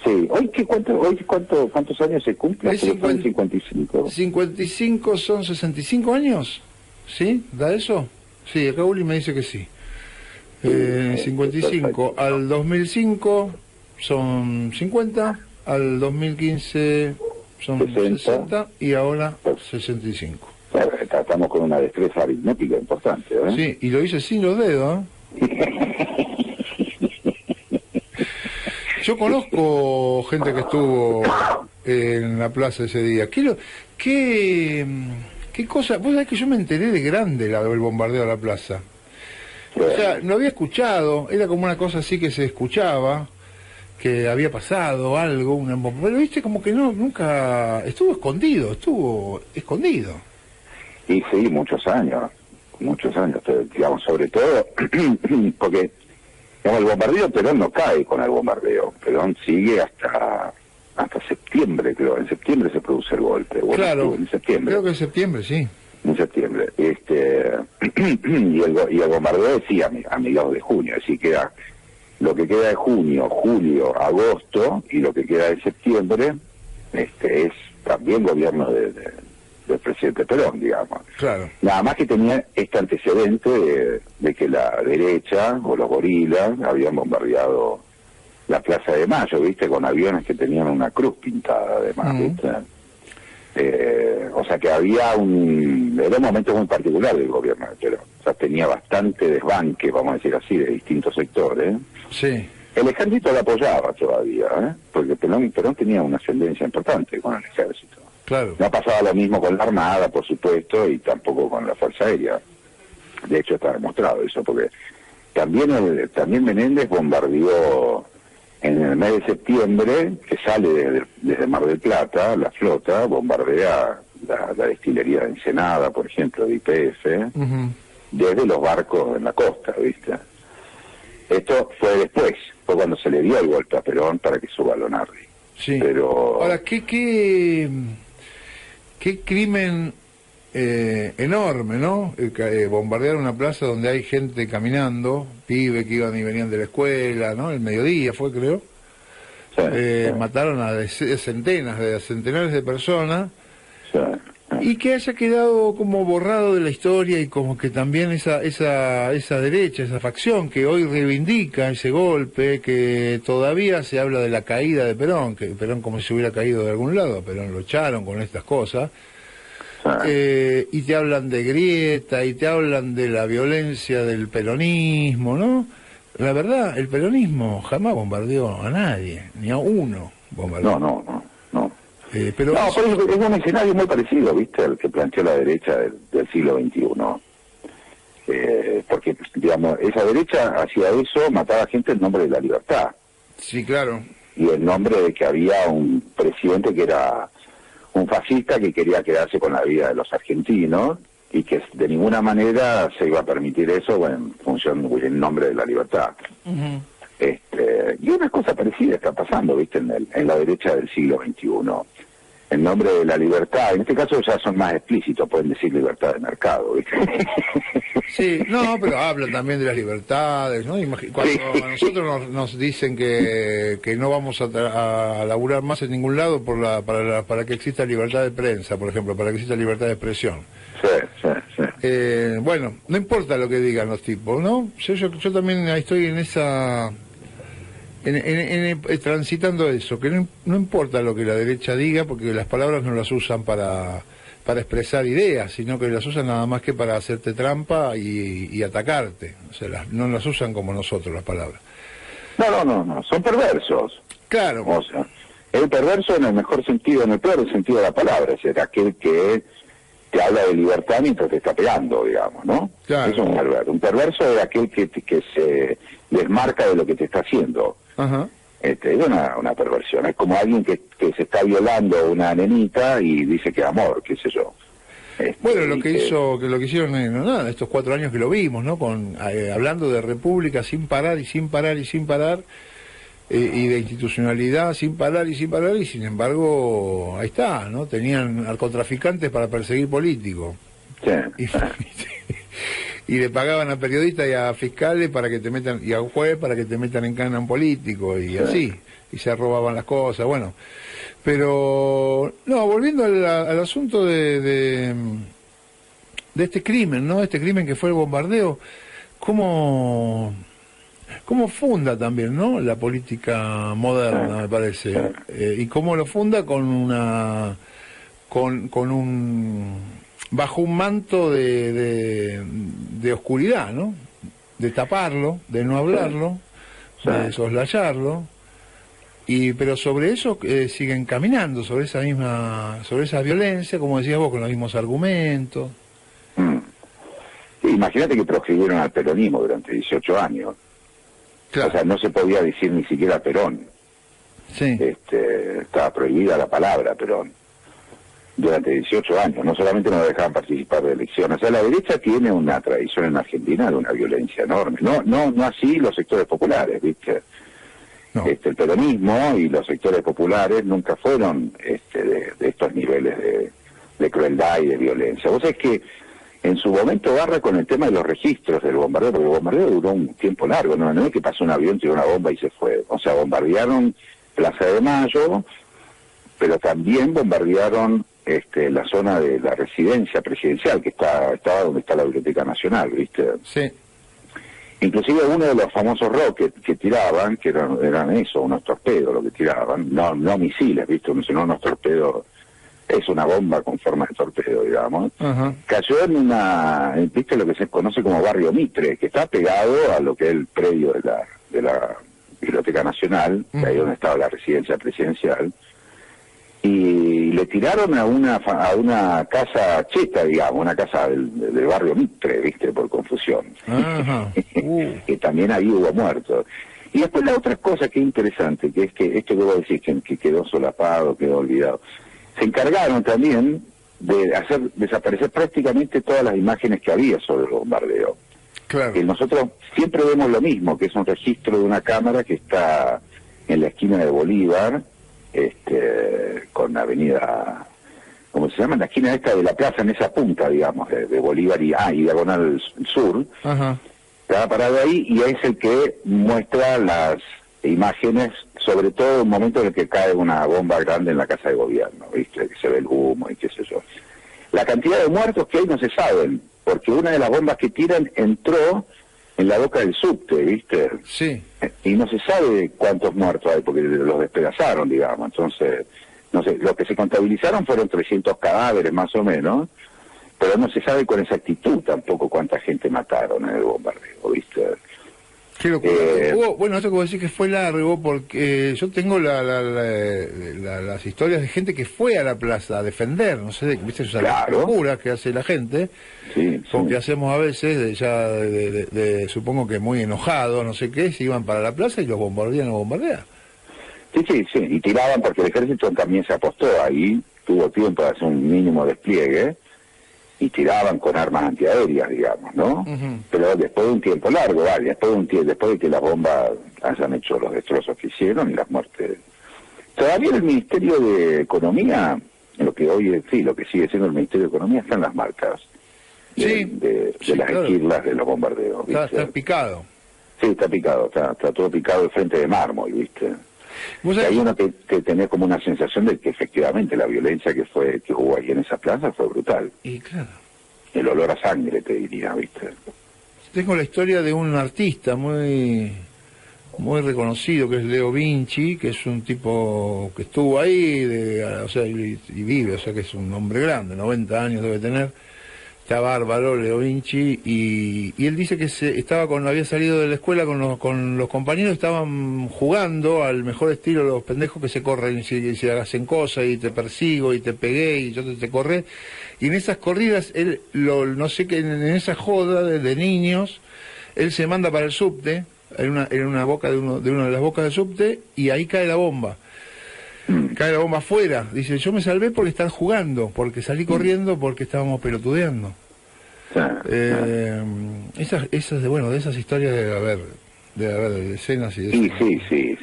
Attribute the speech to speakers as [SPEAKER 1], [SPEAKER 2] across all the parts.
[SPEAKER 1] Sí, ¿cuántos años se cumple?
[SPEAKER 2] Es
[SPEAKER 1] Porque son 55.
[SPEAKER 2] 55 son 65 años, ¿sí? ¿Da eso? Sí, acá Uli me dice que sí. 55
[SPEAKER 1] perfecto.
[SPEAKER 2] al 2005 son 50, al 2015 son 60 y ahora 65.
[SPEAKER 1] Claro, estamos con una destreza aritmética importante, ¿eh?
[SPEAKER 2] Sí, y lo hice sin los dedos, ¿eh? Yo conozco gente que estuvo en la plaza ese día. ¿Qué cosa? Vos sabés que yo me enteré de grande el bombardeo de la plaza. O sea, no había escuchado, era como una cosa así que se escuchaba, que había pasado algo, pero viste como que no, nunca, estuvo escondido.
[SPEAKER 1] Y sí, muchos años, digamos, sobre todo, porque digamos, el bombardeo, Perón no cae con el bombardeo, Perón sigue hasta septiembre, creo, en septiembre se produce el golpe. Bueno,
[SPEAKER 2] claro,
[SPEAKER 1] en septiembre.
[SPEAKER 2] Creo que en septiembre, sí.
[SPEAKER 1] En septiembre, y el bombardeo decía a mediados de junio, es decir, queda lo que queda de junio, julio, agosto, y lo que queda de septiembre, es también gobierno del presidente Perón, digamos.
[SPEAKER 2] Claro.
[SPEAKER 1] Nada más que tenía este antecedente de que la derecha o los gorilas habían bombardeado la Plaza de Mayo, ¿viste? Con aviones que tenían una cruz pintada además, ¿viste? O sea que era un momento muy particular del gobierno de Perón. O sea, tenía bastante desbanque, vamos a decir así, de distintos sectores.
[SPEAKER 2] Sí.
[SPEAKER 1] El ejército lo apoyaba todavía, porque Perón tenía una ascendencia importante con el ejército.
[SPEAKER 2] Claro.
[SPEAKER 1] No pasaba lo mismo con la Armada, por supuesto, y tampoco con la Fuerza Aérea. De hecho, está demostrado eso, porque también Menéndez bombardeó en el mes de septiembre, que sale desde Mar del Plata, la flota bombardea la destilería de Ensenada, por ejemplo, de YPF, desde los barcos en la costa, ¿viste? Esto fue después, fue cuando se le dio el golpe a Perón para que suba Lonardi.
[SPEAKER 2] Sí.
[SPEAKER 1] Pero...
[SPEAKER 2] Ahora, ¿qué crimen enorme, ¿no? Bombardear una plaza donde hay gente caminando, pibes que iban y venían de la escuela, ¿no? El mediodía fue, creo.
[SPEAKER 1] Sí,
[SPEAKER 2] mataron a centenares de personas.
[SPEAKER 1] sí.
[SPEAKER 2] Y que haya quedado como borrado de la historia y como que también esa derecha, esa facción que hoy reivindica ese golpe, que todavía se habla de la caída de Perón, que Perón como si hubiera caído de algún lado, Perón lo echaron con estas cosas, y te hablan de grieta, y te hablan de la violencia del peronismo, ¿no? La verdad, el peronismo jamás bombardeó a nadie, ni a uno bombardeó.
[SPEAKER 1] No.
[SPEAKER 2] Pero
[SPEAKER 1] es un escenario muy parecido, ¿viste?, al que planteó la derecha del siglo XXI. Porque, digamos, esa derecha hacía eso, mataba gente en nombre de la libertad.
[SPEAKER 2] Sí, claro.
[SPEAKER 1] Y en nombre de que había un presidente que era un fascista que quería quedarse con la vida de los argentinos y que de ninguna manera se iba a permitir eso en nombre de la libertad. Y una cosa parecida está pasando, ¿viste?, en la derecha del siglo XXI. En nombre de la libertad, en este caso ya son más explícitos, pueden decir libertad de mercado, ¿viste?
[SPEAKER 2] Sí, no, pero hablan también de las libertades, ¿no? Cuando a nosotros nos dicen que no vamos a laburar más en ningún lado para que exista libertad de prensa, por ejemplo, para que exista libertad de expresión.
[SPEAKER 1] Sí.
[SPEAKER 2] Bueno, no importa lo que digan los tipos, ¿no? Yo también estoy en esa... transitando eso, que no importa lo que la derecha diga, porque las palabras no las usan para expresar ideas, sino que las usan nada más que para hacerte trampa y atacarte. O sea, no las usan como nosotros las palabras.
[SPEAKER 1] No, son perversos.
[SPEAKER 2] Claro.
[SPEAKER 1] O sea, el perverso en el mejor sentido, en el peor sentido de la palabra, es decir, aquel que te habla de libertad mientras te está pegando, digamos, ¿no?
[SPEAKER 2] Claro.
[SPEAKER 1] Eso es un perverso. Un perverso es aquel que se desmarca de lo que te está haciendo.
[SPEAKER 2] Ajá.
[SPEAKER 1] Es una perversión, es como alguien que se está violando a una nenita y dice que amor, qué sé yo.
[SPEAKER 2] Bueno, lo que hicieron estos 4 años que lo vimos, ¿no? Hablando de república sin parar y sin parar, y de institucionalidad sin parar, y sin embargo, ahí está, ¿no? Tenían narcotraficantes para perseguir políticos.
[SPEAKER 1] Sí.
[SPEAKER 2] Y le pagaban a periodistas y a fiscales para que te metan, y a un juez para que te metan en cana un político, y así. y se robaban las cosas, bueno. Pero, no, volviendo al asunto de este crimen, ¿no? Este crimen que fue el bombardeo, ¿cómo funda también, ¿no? La política moderna, me parece. Y cómo lo funda con un bajo un manto de oscuridad, ¿no? De taparlo, de no hablarlo, de soslayarlo. Pero sobre eso siguen caminando, sobre esa violencia, como decías vos, con los mismos argumentos.
[SPEAKER 1] Imagínate que proscribieron al peronismo durante 18 años. Claro. O sea, no se podía decir ni siquiera Perón.
[SPEAKER 2] Sí.
[SPEAKER 1] Estaba prohibida la palabra Perón durante 18 años. No solamente no dejaban participar de elecciones. O sea, la derecha tiene una tradición en Argentina de una violencia enorme. No así los sectores populares, ¿viste? No. El peronismo y los sectores populares nunca fueron de estos niveles de crueldad y de violencia. Vos sabés que en su momento barra con el tema de los registros del bombardeo, porque el bombardeo duró un tiempo largo, no es que pasó un avión, tiró una bomba y se fue. O sea, bombardearon Plaza de Mayo, pero también bombardearon la zona de la residencia presidencial, que estaba donde está la Biblioteca Nacional, ¿viste? Sí. Inclusive uno de los famosos rockets que tiraban, que eran eso, unos torpedos lo que tiraban, no misiles, ¿viste? Sino unos torpedos, es una bomba con forma de torpedo, digamos. Cayó en ¿viste? Lo que se conoce como Barrio Mitre, que está pegado a lo que es el predio de la Biblioteca Nacional, que ahí donde estaba la residencia presidencial, y le tiraron a una casa cheta, digamos, una casa del Barrio Mitre, ¿viste? Por confusión. Que también ahí hubo muertos. Y después la otra cosa que es interesante, que es que esto que vos decís que quedó solapado, quedó olvidado, se encargaron también de hacer desaparecer prácticamente todas las imágenes que había sobre el bombardeo. Claro. Que nosotros siempre vemos lo mismo, que es un registro de una cámara que está en la esquina de Bolívar, con la avenida, ¿cómo se llama? En la esquina esta de la plaza, en esa punta, digamos, de Bolívar y Diagonal Sur. Estaba parado ahí y es el que muestra las imágenes, sobre todo en un momento en el que cae una bomba grande en la Casa de Gobierno, ¿viste? Que se ve el humo y qué sé yo. La cantidad de muertos que hay no se saben, porque una de las bombas que tiran entró en la boca del subte, ¿viste? Sí. Y no se sabe cuántos muertos hay, porque los despedazaron, digamos. Entonces, no sé, lo que se contabilizaron fueron 300 cadáveres, más o menos, pero no se sabe con exactitud tampoco cuánta gente mataron en el bombardeo, ¿viste?
[SPEAKER 2] Qué locura. Bueno, esto que vos decís que fue largo, porque yo tengo las historias de gente que fue a la plaza a defender, no sé, ¿viste? Esas locuras que hace la gente, porque hacemos a veces, supongo que muy enojados, no sé qué, se iban para la plaza y los bombardean.
[SPEAKER 1] Sí, y tiraban, porque el ejército también se apostó ahí, tuvo tiempo de hacer un mínimo despliegue, y tiraban con armas antiaéreas, digamos, ¿no? Pero después de un tiempo largo, después de que las bombas hayan hecho los destrozos que hicieron y las muertes. Todavía el Ministerio de Economía, lo que sigue siendo el Ministerio de Economía, están las marcas de las esquirlas de los bombardeos, ¿viste?
[SPEAKER 2] Está picado.
[SPEAKER 1] Sí, está picado, está todo picado de frente de mármol, ¿viste? Y ahí uno que tenés como una sensación de que efectivamente la violencia que hubo ahí en esa plaza fue brutal.
[SPEAKER 2] Y claro.
[SPEAKER 1] El olor a sangre, te diría, ¿viste?
[SPEAKER 2] Tengo la historia de un artista muy reconocido, que es Leo Vinci, que es un tipo que estuvo ahí, y vive, o sea que es un hombre grande, 90 años debe tener. Está bárbaro, Leo Vinci, y él dice que había salido de la escuela con los compañeros, estaban jugando al mejor estilo los pendejos que se corren y se hacen cosas y te persigo y te pegué y yo te corré, y en esas corridas él, no sé qué, en esa joda de niños, él se manda para el subte, en una boca de una de las bocas del subte, y ahí cae la bomba. Cae la bomba afuera. Dice, yo me salvé por estar jugando, porque salí corriendo, porque estábamos pelotudeando. De esas historias debe haber decenas y decenas.
[SPEAKER 1] Sí.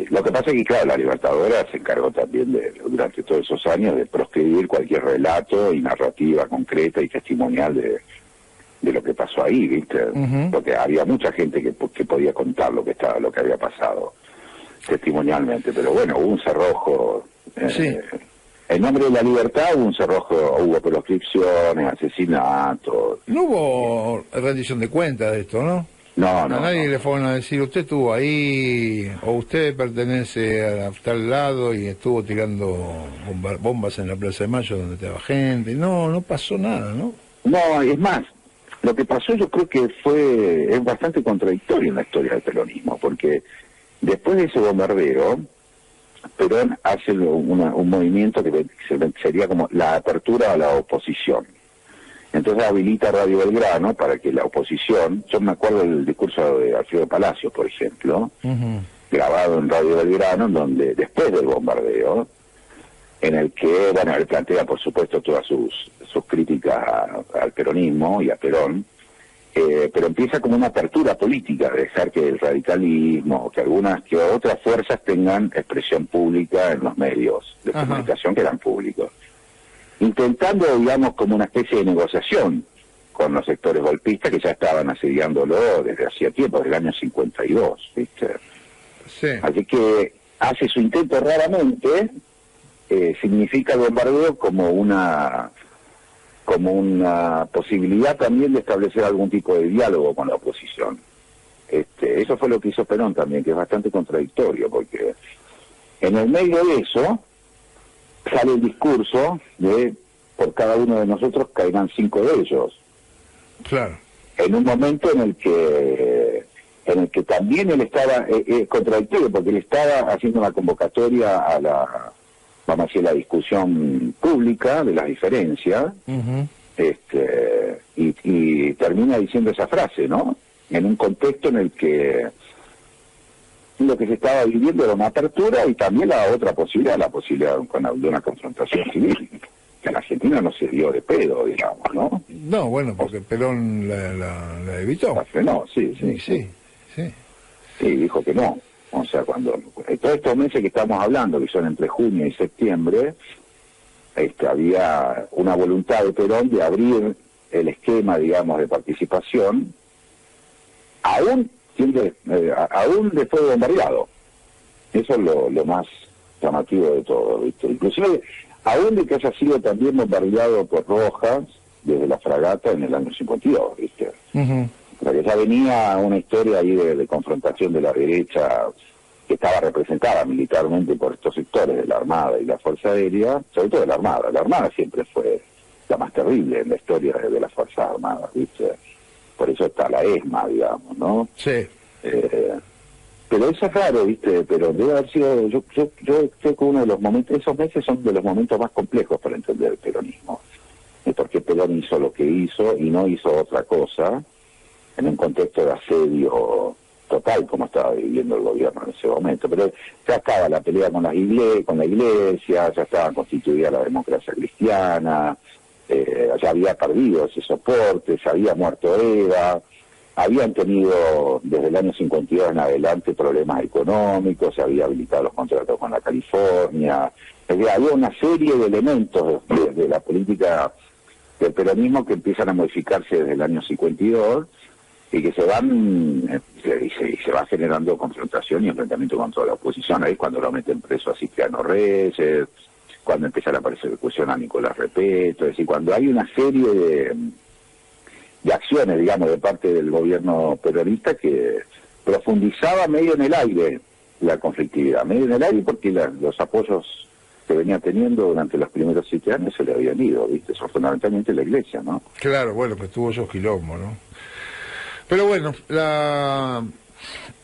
[SPEAKER 1] Lo que pasa es que, claro, la Libertadora se encargó también durante todos esos años de proscribir cualquier relato y narrativa concreta y testimonial de lo que pasó ahí, ¿viste? Porque había mucha gente que podía contar lo que había pasado. testimonialmente, pero bueno, hubo un cerrojo.
[SPEAKER 2] Sí.
[SPEAKER 1] En nombre de la libertad hubo un cerrojo, hubo proscripciones, asesinatos.
[SPEAKER 2] No hubo rendición de cuentas de esto, ¿no?
[SPEAKER 1] No,
[SPEAKER 2] A
[SPEAKER 1] no,
[SPEAKER 2] nadie
[SPEAKER 1] no.
[SPEAKER 2] le fueron a decir, usted estuvo ahí, o usted pertenece a tal lado y estuvo tirando bombas en la Plaza de Mayo donde estaba gente. No, no pasó nada, ¿no?
[SPEAKER 1] No, es más, lo que pasó yo creo que es bastante contradictorio en la historia del peronismo, porque después de ese bombardeo, Perón hace un movimiento que sería como la apertura a la oposición. Entonces habilita Radio Belgrano para que la oposición, yo me acuerdo del discurso de Alfredo Palacios, por ejemplo, grabado en Radio Belgrano, en donde después del bombardeo, en el que, bueno, él plantea, por supuesto, todas sus críticas al peronismo y a Perón, pero empieza como una apertura política, de dejar que el radicalismo, que otras fuerzas tengan expresión pública en los medios de comunicación que eran públicos, intentando, digamos, como una especie de negociación con los sectores golpistas que ya estaban asediándolo desde hacía tiempo, desde el año 52, ¿viste?
[SPEAKER 2] Sí.
[SPEAKER 1] Así que hace su intento raramente, significa el bombardeo como una posibilidad también de establecer algún tipo de diálogo con la oposición. Eso fue lo que hizo Perón también, que es bastante contradictorio, porque en el medio de eso sale el discurso de por cada uno de nosotros caerán 5 de ellos.
[SPEAKER 2] Claro.
[SPEAKER 1] En un momento en el que también él estaba contradictorio, porque él estaba haciendo una convocatoria a vamos a decir, la discusión pública de las diferencias, y termina diciendo esa frase, ¿no? En un contexto en el que lo que se estaba viviendo era una apertura y también la otra posibilidad, la posibilidad de una confrontación civil, que en Argentina no se dio de pedo, digamos, ¿no?
[SPEAKER 2] No, bueno, porque Perón la evitó.
[SPEAKER 1] La frenó, sí. Sí, dijo que no. O sea, todos estos meses que estamos hablando, que son entre junio y septiembre, había una voluntad de Perón de abrir el esquema, digamos, de participación, aún después de bombardeado. Eso es lo más llamativo de todo, ¿viste? Inclusive, aún de que haya sido también bombardeado por Rojas desde la fragata en el año 52, ¿viste? Porque ya venía una historia ahí de confrontación de la derecha que estaba representada militarmente por estos sectores de la Armada y la Fuerza Aérea, sobre todo de la Armada. La Armada siempre fue la más terrible en la historia de las Fuerzas Armadas, ¿viste? Por eso está la ESMA, digamos, ¿no?
[SPEAKER 2] Sí.
[SPEAKER 1] Pero eso es raro, ¿viste? Pero debe haber sido, yo creo que uno de los momentos, esos meses son de los momentos más complejos para entender el peronismo. Porque Perón hizo lo que hizo y no hizo otra cosa en un contexto de asedio total como estaba viviendo el gobierno en ese momento. Pero ya estaba la pelea con la iglesia, ya estaba constituida la democracia cristiana, ya había perdido ese soporte, se había muerto Eva, habían tenido desde el año 52 en adelante problemas económicos, se había habilitado los contratos con la California, había una serie de elementos de la política del peronismo que empiezan a modificarse desde el año 52 y que se va generando confrontación y enfrentamiento con toda la oposición. Ahí es cuando lo meten preso a Cipriano Reyes, cuando empieza la persecución a Nicolás Repeto, es decir, cuando hay una serie de acciones, digamos, de parte del gobierno peronista que profundizaba medio en el aire la conflictividad, medio en el aire porque los apoyos que venía teniendo durante los primeros 7 años se le habían ido, ¿viste? Eso fundamentalmente la iglesia, ¿no?
[SPEAKER 2] Claro, bueno, pues tuvo esos quilombos, ¿no? Pero bueno,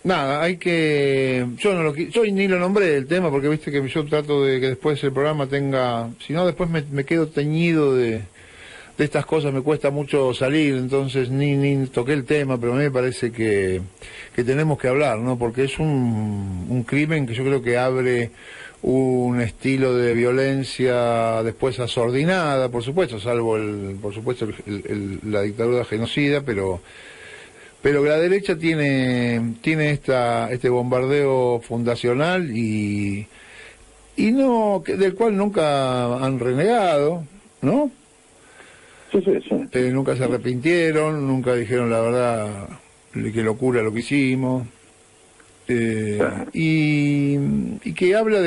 [SPEAKER 2] nada, hay que... Yo ni lo nombré el tema porque viste que yo trato de que después el programa tenga... Si no, después me quedo teñido de estas cosas, me cuesta mucho salir, entonces ni toqué el tema, pero a mí me parece que tenemos que hablar, ¿no? Porque es un crimen que yo creo que abre un estilo de violencia después asordinada, por supuesto, salvo la dictadura genocida, pero la derecha tiene este bombardeo fundacional y no del cual nunca han renegado, ¿no?
[SPEAKER 1] Sí.
[SPEAKER 2] Nunca se arrepintieron, nunca dijeron la verdad, qué locura lo que hicimos. Y que habla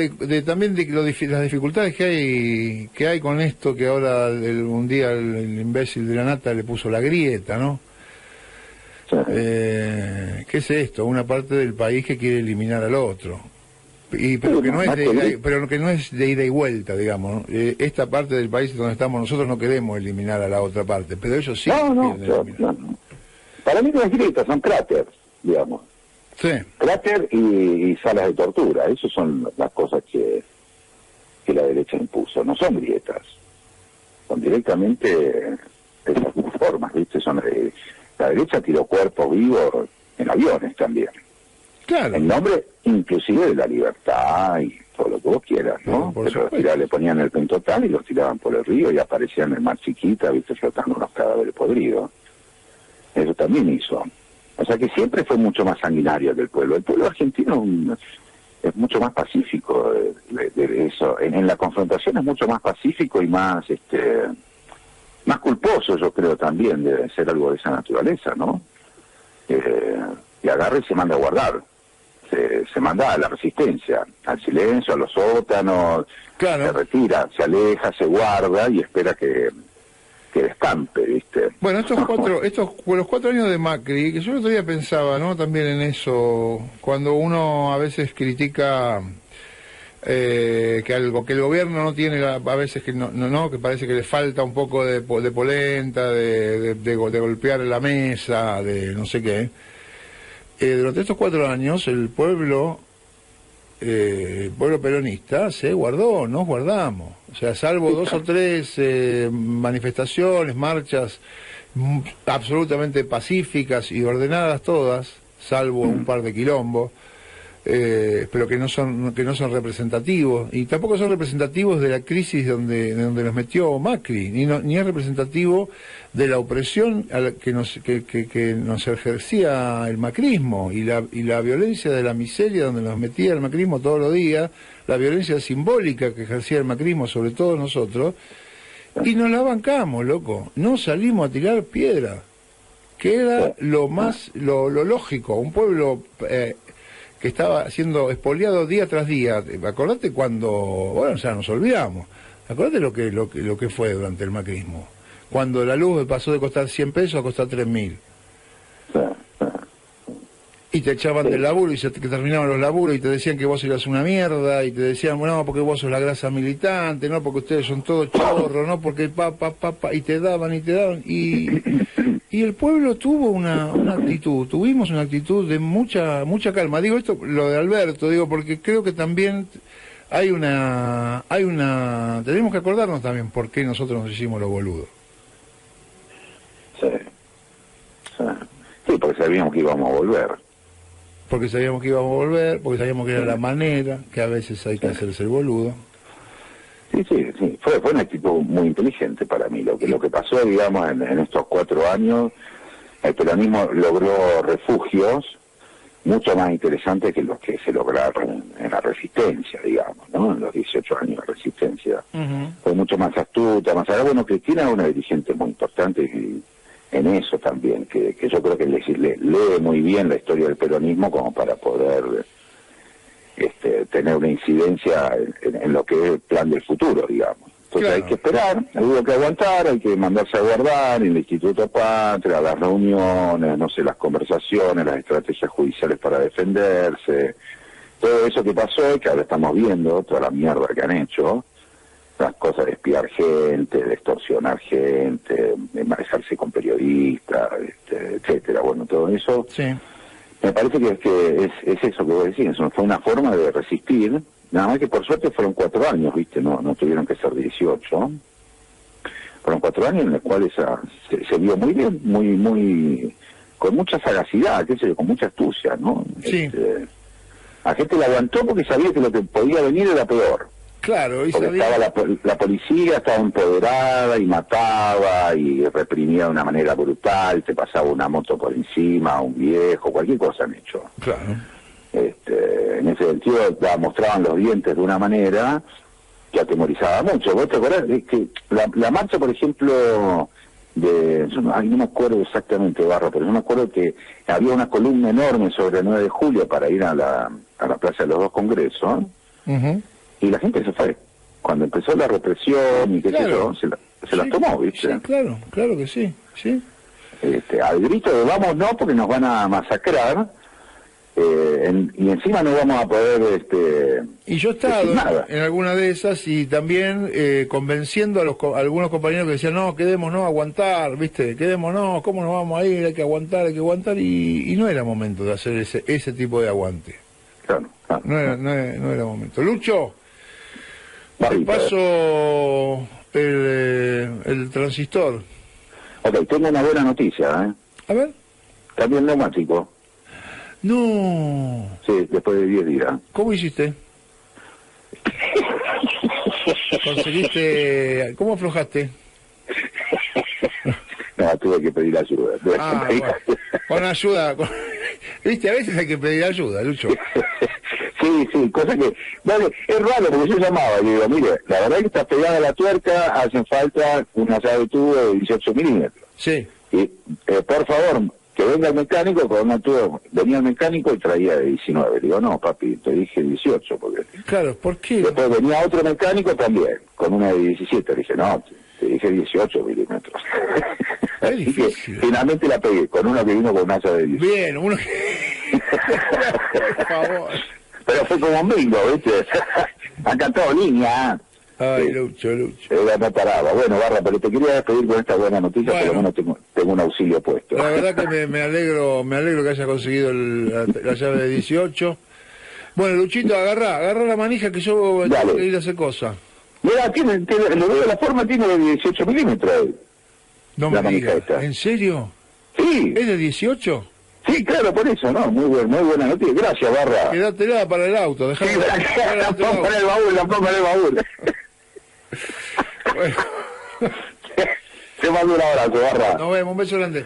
[SPEAKER 2] también de las dificultades que hay con esto, que ahora un día el imbécil de la nata le puso la grieta, ¿no?
[SPEAKER 1] Sí.
[SPEAKER 2] ¿Qué es esto? Una parte del país que quiere eliminar al otro. Pero que no es de ida y vuelta, digamos, ¿no? Esta parte del país donde estamos nosotros no queremos eliminar a la otra parte, pero ellos sí
[SPEAKER 1] No. Para mí no es grieta, son cráteres, digamos.
[SPEAKER 2] Sí.
[SPEAKER 1] Cráter y salas de tortura, esas son las cosas que la derecha impuso, no son grietas, son directamente esas formas, ¿viste? La derecha tiró cuerpos vivos en aviones también.
[SPEAKER 2] Claro.
[SPEAKER 1] En nombre inclusive de la libertad y todo lo que vos quieras, ¿no? Pero le ponían el pentotal y los tiraban por el río y aparecían en el mar Chiquita, ¿viste? Flotando unos cadáveres podridos. Eso también hizo. O sea que siempre fue mucho más sanguinario que el pueblo. El pueblo argentino es mucho más pacífico de eso. En la confrontación es mucho más pacífico y más más culposo, yo creo también, de ser algo de esa naturaleza, ¿no? Y agarra y se manda a guardar. Se manda a la resistencia, al silencio, a los sótanos,
[SPEAKER 2] claro.
[SPEAKER 1] Se retira, se aleja, se guarda y espera que descampe, ¿viste?
[SPEAKER 2] Bueno, los 4 años de Macri, que yo el otro día pensaba, ¿no? También en eso, cuando uno a veces critica que el gobierno no tiene, a veces que que parece que le falta un poco de polenta, de golpear la mesa, de no sé qué. Durante estos 4 años el pueblo peronista se guardó, nos guardamos, o sea, salvo 2 o 3 manifestaciones, marchas absolutamente pacíficas y ordenadas todas, salvo un par de quilombos, pero que no son representativos, y tampoco son representativos de la crisis donde nos metió Macri, ni es representativo de la opresión que nos ejercía el macrismo y la violencia de la miseria donde nos metía el macrismo todos los días, la violencia simbólica que ejercía el macrismo sobre todos nosotros, y nos la bancamos, loco, no salimos a tirar piedra, que era lo lógico. Un pueblo que estaba siendo expoliado día tras día. Acordate cuando, bueno, o sea, nos olvidamos. Acordate lo que fue durante el macrismo. Cuando la luz pasó de costar 100 pesos a costar 3.000. Y te echaban del laburo y que terminaban los laburos y te decían que vos eras una mierda y te decían, bueno, no, porque vos sos la grasa militante, no, porque ustedes son todos chorros, no, porque y te daban y el pueblo tuvo tuvimos una actitud de mucha calma. Digo esto, lo de Alberto, porque creo que también tenemos que acordarnos también por qué nosotros nos hicimos los boludos.
[SPEAKER 1] Sí, porque sabíamos que íbamos a volver.
[SPEAKER 2] Porque sabíamos que era la manera, que a veces hay que hacerse el boludo.
[SPEAKER 1] Sí, fue una actitud muy inteligente para mí. Lo que pasó, digamos, en estos 4 años, el peronismo logró refugios mucho más interesantes que los que se lograron en la resistencia, digamos, ¿no? En los 18 años de resistencia. Fue mucho más astuta, más allá. Bueno, Cristina es una dirigente muy importante en eso también, que yo creo que lee muy bien la historia del peronismo como para poder tener una incidencia en lo que es el plan del futuro, digamos. Entonces hay que esperar, hay que aguantar, hay que mandarse a guardar en el Instituto Patria, las reuniones, no sé, las conversaciones, las estrategias judiciales para defenderse, todo eso que pasó y que ahora estamos viendo, toda la mierda que han hecho, las cosas de espiar gente, de extorsionar gente, de manejarse con periodistas, etcétera, bueno, todo eso. Sí. Me parece que es eso que vos decís, fue una forma de resistir, nada más que por suerte fueron 4 años, ¿viste? No tuvieron que ser 18. Fueron 4 años en los cuales se vio muy bien, muy con mucha sagacidad, con mucha astucia, ¿no?
[SPEAKER 2] Sí.
[SPEAKER 1] La gente la aguantó porque sabía que lo que podía venir era peor.
[SPEAKER 2] Claro, y
[SPEAKER 1] porque estaba la policía estaba empoderada y mataba y reprimía de una manera brutal, te pasaba una moto por encima, un viejo, cualquier cosa han hecho.
[SPEAKER 2] Claro.
[SPEAKER 1] En ese sentido mostraban los dientes de una manera que atemorizaba mucho. ¿Vos te acordás? Que la marcha, por ejemplo, ay, no me acuerdo exactamente, Barra, pero yo me acuerdo que había una columna enorme sobre el 9 de julio para ir a la Plaza de los Dos Congresos,
[SPEAKER 2] Ujú.
[SPEAKER 1] y la gente se fue. Cuando empezó la represión y qué sé yo, se las
[SPEAKER 2] Sí,
[SPEAKER 1] tomó, ¿viste?
[SPEAKER 2] Sí, claro, claro que sí, sí.
[SPEAKER 1] Al grito de vamos no, porque nos van a masacrar, y encima no vamos a poder
[SPEAKER 2] Y yo he estado
[SPEAKER 1] decir nada.
[SPEAKER 2] en alguna de esas y también convenciendo a algunos compañeros que decían, no, quedémonos a aguantar, ¿viste? Quedémonos, ¿cómo nos vamos a ir? Hay que aguantar, y no era momento de hacer ese tipo de aguante.
[SPEAKER 1] Claro, claro.
[SPEAKER 2] No era momento. Lucho, te
[SPEAKER 1] Barrita.
[SPEAKER 2] paso el transistor.
[SPEAKER 1] Ok, tengo una buena noticia, ¿eh?
[SPEAKER 2] A ver.
[SPEAKER 1] También neumático,
[SPEAKER 2] No.
[SPEAKER 1] sí, después de 10 días.
[SPEAKER 2] ¿Cómo hiciste? ¿Conseguiste? ¿Cómo aflojaste?
[SPEAKER 1] No, tuve que pedir ayuda.
[SPEAKER 2] Ah, bueno. Con ayuda. Viste, a veces hay que pedir ayuda, Lucho.
[SPEAKER 1] Sí, cosa que, vale, es raro porque yo llamaba y digo, mire, la verdad que está pegada la tuerca, hacen falta una llave tubo de 18 milímetros.
[SPEAKER 2] Sí.
[SPEAKER 1] Y, por favor, que venga el mecánico con una tubo. Venía el mecánico y traía de 19. Digo, no, papi, te dije 18, porque...
[SPEAKER 2] Claro, ¿por qué?
[SPEAKER 1] Después venía otro mecánico también, con una de 17. Le dije, no, te dije 18 milímetros.
[SPEAKER 2] Es
[SPEAKER 1] Así que
[SPEAKER 2] difícil.
[SPEAKER 1] finalmente la pegué, con uno que vino con una llave de 18.
[SPEAKER 2] Bien, uno que... Por favor.
[SPEAKER 1] Pero fue como un bingo, ¿viste? Han cantado niña.
[SPEAKER 2] Ay,
[SPEAKER 1] Sí.
[SPEAKER 2] Lucho.
[SPEAKER 1] Era no paraba. Bueno, Barra, pero te quería despedir con esta buena noticia,
[SPEAKER 2] Bueno.
[SPEAKER 1] por lo menos tengo un auxilio puesto.
[SPEAKER 2] La verdad que me alegro que haya conseguido la llave de 18. Bueno, Luchito, agarrá la manija que yo
[SPEAKER 1] Dale.
[SPEAKER 2] tengo que ir a hacer cosas.
[SPEAKER 1] Mira, lo veo la forma, tiene de 18 milímetros.
[SPEAKER 2] No
[SPEAKER 1] La
[SPEAKER 2] me
[SPEAKER 1] manija
[SPEAKER 2] digas,
[SPEAKER 1] esta.
[SPEAKER 2] ¿en serio?
[SPEAKER 1] Sí,
[SPEAKER 2] ¿Es de 18?
[SPEAKER 1] sí, claro, por eso, ¿no? Muy buena noticia. Gracias, Barra.
[SPEAKER 2] Quédatela para el auto,
[SPEAKER 1] Sí,
[SPEAKER 2] dejá
[SPEAKER 1] la pongo en el baúl, la pongo en el baúl.
[SPEAKER 2] Bueno,
[SPEAKER 1] Te mando un abrazo, Barra.
[SPEAKER 2] nos vemos, un beso grande.